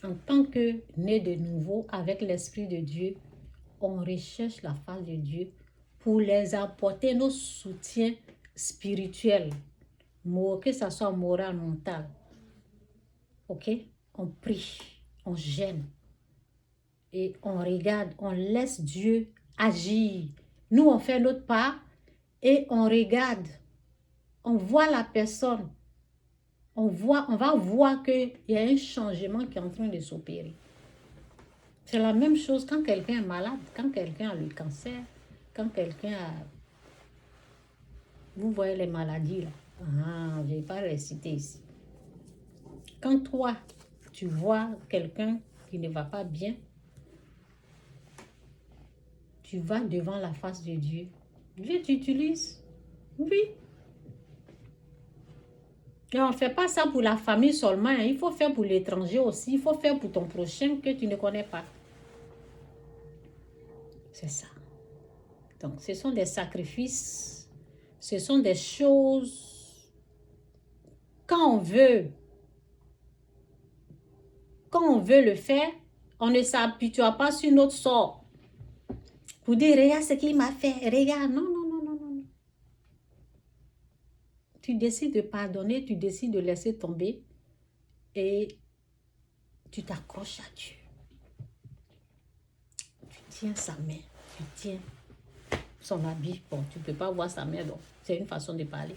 En tant que né de nouveau avec l'Esprit de Dieu, on recherche la face de Dieu pour les apporter nos soutiens spirituels, que ce soit moral, mental. Ok? On prie, on gêne et on regarde, on laisse Dieu agir. Nous, on fait notre part et on regarde. On voit la personne. On va voir qu'il y a un changement qui est en train de s'opérer. C'est la même chose quand quelqu'un est malade, quand quelqu'un a le cancer, quand quelqu'un a... Vous voyez les maladies là. Ah, je ne vais pas les citer ici. Quand toi, tu vois quelqu'un qui ne va pas bien, tu vas devant la face de Dieu. Dieu t'utilise. Oui. Et on ne fait pas ça pour la famille seulement. Hein. Il faut faire pour l'étranger aussi. Il faut faire pour ton prochain que tu ne connais pas. C'est ça. Donc, ce sont des sacrifices. Ce sont des choses. Quand on veut le faire, on ne s'habitue pas sur notre sort. Pour dire, regarde ce qu'il m'a fait. Regarde. Non, non, non, non, non. Tu décides de pardonner, tu décides de laisser tomber et tu t'accroches à Dieu. Tu tiens sa main, tu tiens son habit. Bon, tu ne peux pas voir sa main, donc c'est une façon de parler.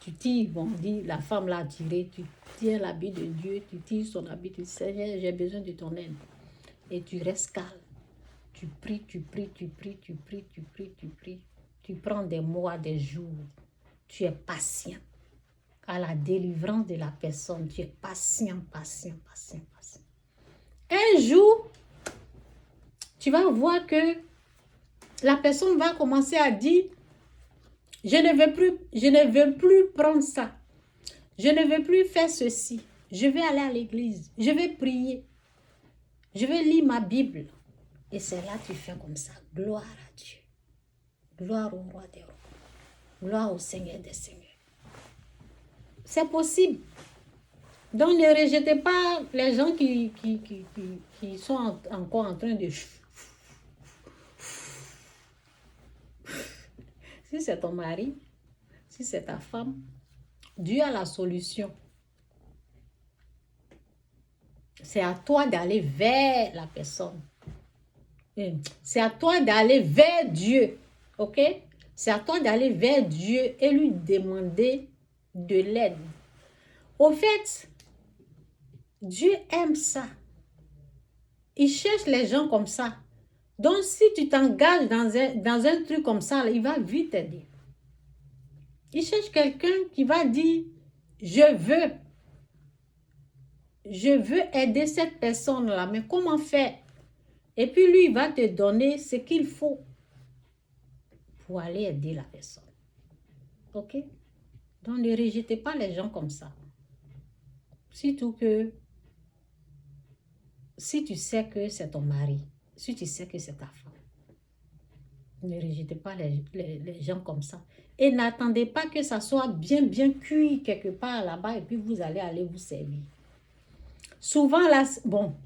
Tu tires, bon, dit, la femme l'a tiré, tu tiens l'habit de Dieu, tu tires son habit, tu dis, Seigneur, j'ai besoin de ton aide. Et tu restes calme. Tu pries, tu pries, tu pries, tu pries, tu pries, tu pries. Tu prends des mois, des jours. Tu es patient. À la délivrance de la personne, tu es patient, patient, patient, patient. Un jour, tu vas voir que la personne va commencer à dire, je ne veux plus prendre ça. Je ne veux plus faire ceci. Je vais aller à l'église. Je vais prier. Je vais lire ma Bible. Et c'est là que tu fais comme ça. Gloire à Dieu. Gloire au roi des rois. Gloire au Seigneur des seigneurs. C'est possible. Donc ne rejetez pas les gens qui sont encore en train de... Si c'est ton mari, si c'est ta femme, Dieu a la solution. C'est à toi d'aller vers la personne. C'est à toi d'aller vers Dieu. Ok? C'est à toi d'aller vers Dieu et lui demander de l'aide. Au fait, Dieu aime ça. Il cherche les gens comme ça. Donc, si tu t'engages dans un truc comme ça, il va vite t'aider. Il cherche quelqu'un qui va dire, je veux aider cette personne-là, mais comment faire? Et puis lui, il va te donner ce qu'il faut pour aller aider la personne. Ok? Donc, ne rejetez pas les gens comme ça. Surtout que si tu sais que c'est ton mari, si tu sais que c'est ta femme, ne rejetez pas les gens comme ça. Et n'attendez pas que ça soit bien cuit quelque part là-bas et puis vous allez vous servir. Souvent, là, bon,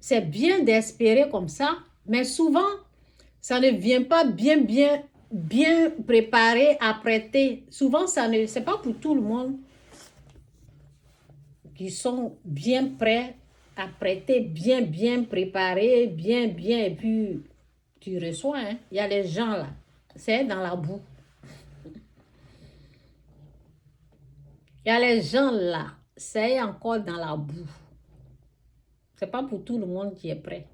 c'est bien d'espérer comme ça, mais souvent, ça ne vient pas bien préparé, apprêté. Souvent, c'est pas pour tout le monde qui sont bien prêts, apprêtés, bien préparés, bien, et puis tu reçois, hein. Il y a les gens là, c'est dans la boue. Il y a les gens là, c'est encore dans la boue. C'est pas pour tout le monde qui est prêt.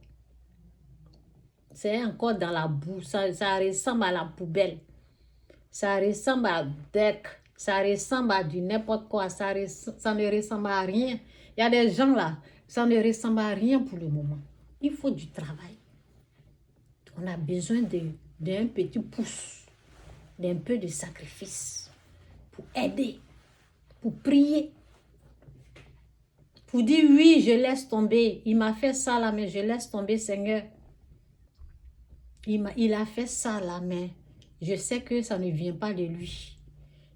C'est encore dans la boue. Ça ressemble à la poubelle. Ça ressemble à deck. Ça ressemble à du n'importe quoi. Ça ne ressemble à rien. Il y a des gens là, ça ne ressemble à rien pour le moment. Il faut du travail. On a besoin d'un petit pouce, d'un peu de sacrifice pour aider, pour prier, pour dire oui, je laisse tomber. Il m'a fait ça là, mais je laisse tomber, Seigneur. Il a fait ça là, mais je sais que ça ne vient pas de lui.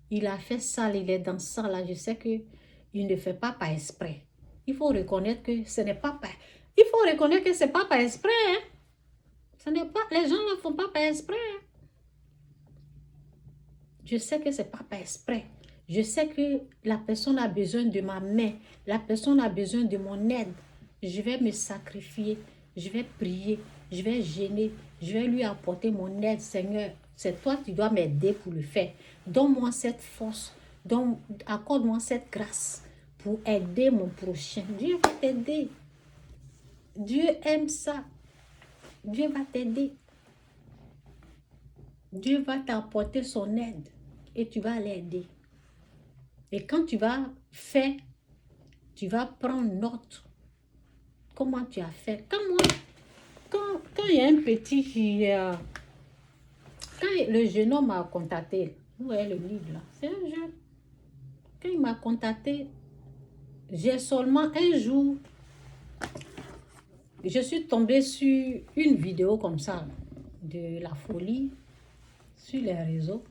Il a fait ça, il est dans ça là, je sais qu'il ne fait pas par exprès. il faut reconnaître que ce n'est pas par... Il faut reconnaître que ce n'est pas par exprès. Hein. Ce n'est pas... Les gens ne le font pas par exprès. Hein. Je sais que ce n'est pas par exprès. Je sais que la personne a besoin de ma main. La personne a besoin de mon aide. Je vais me sacrifier. Je vais prier. Je vais gêner. Je vais lui apporter mon aide, Seigneur. C'est toi qui dois m'aider pour le faire. Donne-moi cette force. Accorde-moi cette grâce pour aider mon prochain. Dieu va t'aider. Dieu aime ça. Dieu va t'aider. Dieu va t'apporter son aide et tu vas l'aider. Et quand tu vas faire, tu vas prendre note. Comment tu as fait. Quand il y a un petit qui... quand le jeune homme m'a contacté, où est le livre là? C'est un jeune. Quand il m'a contacté, j'ai seulement un jour, je suis tombée sur une vidéo comme ça, de la folie, sur les réseaux.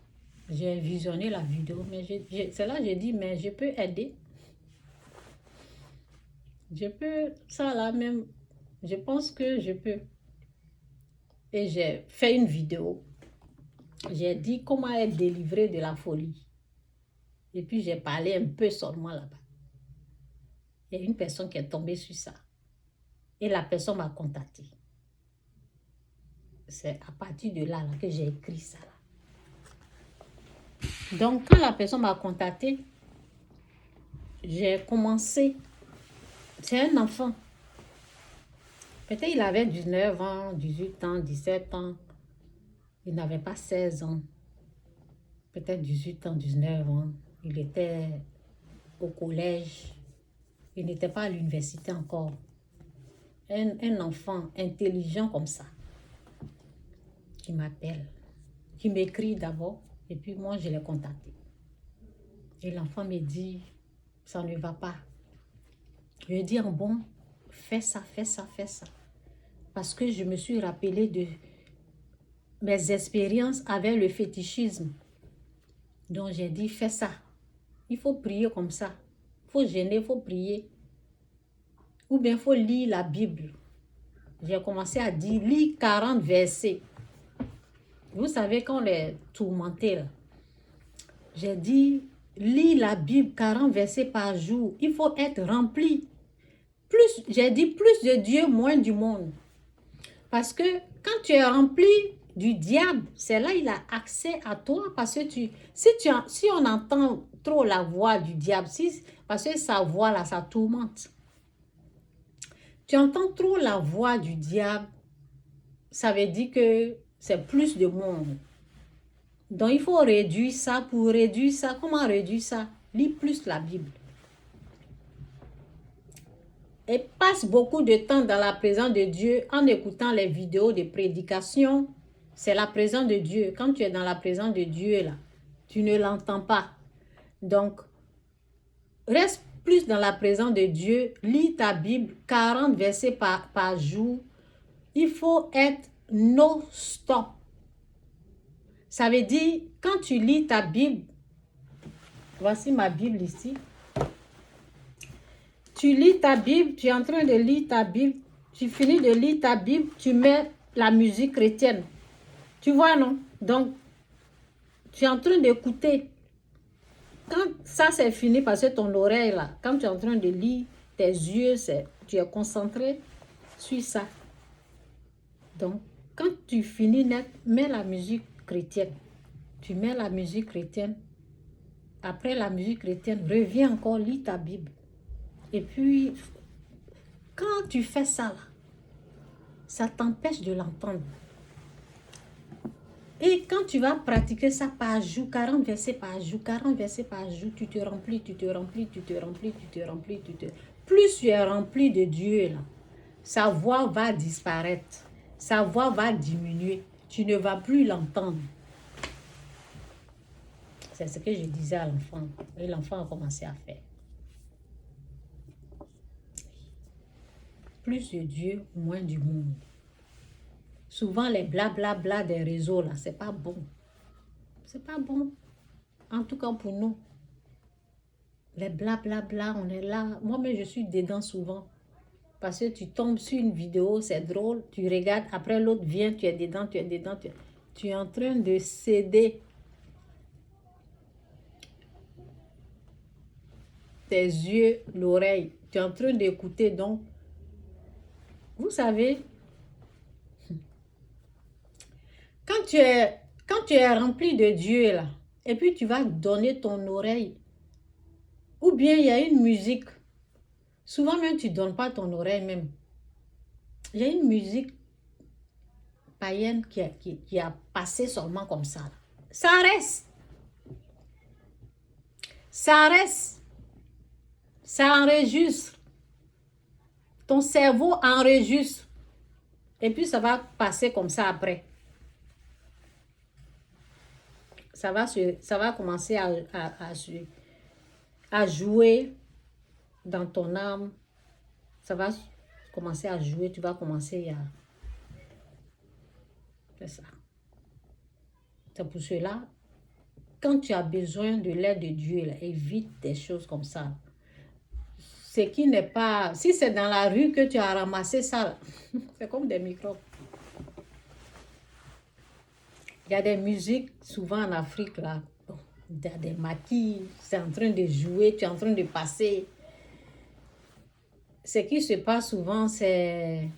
J'ai visionné la vidéo, mais c'est là que j'ai dit, mais je peux aider. Je peux, ça là même, je pense que je peux. Et j'ai fait une vidéo. J'ai dit comment être délivré de la folie. Et puis j'ai parlé un peu seulement là-bas. Il y a une personne qui est tombée sur ça. Et la personne m'a contacté. C'est à partir de là, que j'ai écrit ça. Là. Donc, quand la personne m'a contacté, j'ai commencé. C'est un enfant. Peut-être il avait 19 ans, 18 ans, 17 ans. Il n'avait pas 16 ans. Peut-être 18 ans, 19 ans. Il était au collège. Il n'était pas à l'université encore. Un enfant intelligent comme ça. Qui m'appelle. Qui m'écrit d'abord. Et puis moi, je l'ai contacté. Et l'enfant me dit, ça ne va pas. Je lui ai dit, bon, fais ça, fais ça, fais ça. Parce que je me suis rappelé de mes expériences avec le fétichisme. Donc j'ai dit, fais ça. Il faut prier comme ça. Il faut gêner, il faut prier. Ou bien il faut lire la Bible. J'ai commencé à dire, lis 40 versets. Vous savez, quand on est tourmenté, là, j'ai dit, lis la Bible 40 versets par jour. Il faut être rempli. J'ai dit, plus de Dieu, moins du monde. Parce que quand tu es rempli du diable, c'est là il a accès à toi. Parce que si on entend trop la voix du diable, parce que sa voix là, ça tourmente. Tu entends trop la voix du diable, ça veut dire que c'est plus de monde. Donc il faut réduire ça. Pour réduire ça, comment réduire ça? Lis plus la Bible. Et passe beaucoup de temps dans la présence de Dieu en écoutant les vidéos de prédication. C'est la présence de Dieu. Quand tu es dans la présence de Dieu, là, tu ne l'entends pas. Donc, reste plus dans la présence de Dieu. Lis ta Bible, 40 versets par jour. Il faut être non-stop. Ça veut dire, quand tu lis ta Bible, voici ma Bible ici. Tu lis ta Bible, tu es en train de lire ta Bible, tu finis de lire ta Bible, tu mets la musique chrétienne. Tu vois, non? Donc, tu es en train d'écouter. Quand ça c'est fini, parce que ton oreille là, quand tu es en train de lire, tes yeux, tu es concentré sur ça. Donc, quand tu finis net, mets la musique chrétienne. Tu mets la musique chrétienne. Après la musique chrétienne, reviens encore, lis ta Bible. Et puis, quand tu fais ça, là, ça t'empêche de l'entendre. Et quand tu vas pratiquer ça par jour, 40 versets par jour, 40 versets par jour, tu te remplis, tu te remplis, tu te remplis, tu te remplis, Plus tu es rempli de Dieu, là, sa voix va disparaître. Sa voix va diminuer. Tu ne vas plus l'entendre. C'est ce que je disais à l'enfant. Et l'enfant a commencé à faire. Plus de Dieu, moins du monde. Souvent, les blablabla des réseaux, là, c'est pas bon. C'est pas bon. En tout cas, pour nous. les blablabla, on est là. Moi-même, je suis dedans souvent. Parce que tu tombes sur une vidéo, c'est drôle, tu regardes, après l'autre vient, tu es dedans, tu es en train de céder tes yeux, l'oreille. Tu es en train d'écouter. Donc, vous savez, quand tu es rempli de Dieu, là, et puis tu vas donner ton oreille, ou bien il y a une musique, souvent même tu ne donnes pas ton oreille même. Il y a une musique païenne qui a passé seulement comme ça. Là. Ça reste. Ça reste. Ça enregistre. Ton cerveau enregistre. Et puis ça va passer comme ça après. Ça va commencer à jouer dans ton âme. Ça va commencer à jouer. Tu vas commencer à... C'est ça. C'est pour cela, quand tu as besoin de l'aide de Dieu, là, évite des choses comme ça. Ce qui n'est pas... Si c'est dans la rue que tu as ramassé ça, c'est comme des microbes. Il y a des musiques, souvent en Afrique, là. Il y a des maquis, c'est en train de jouer, tu es en train de passer. Ce qui se passe souvent, c'est...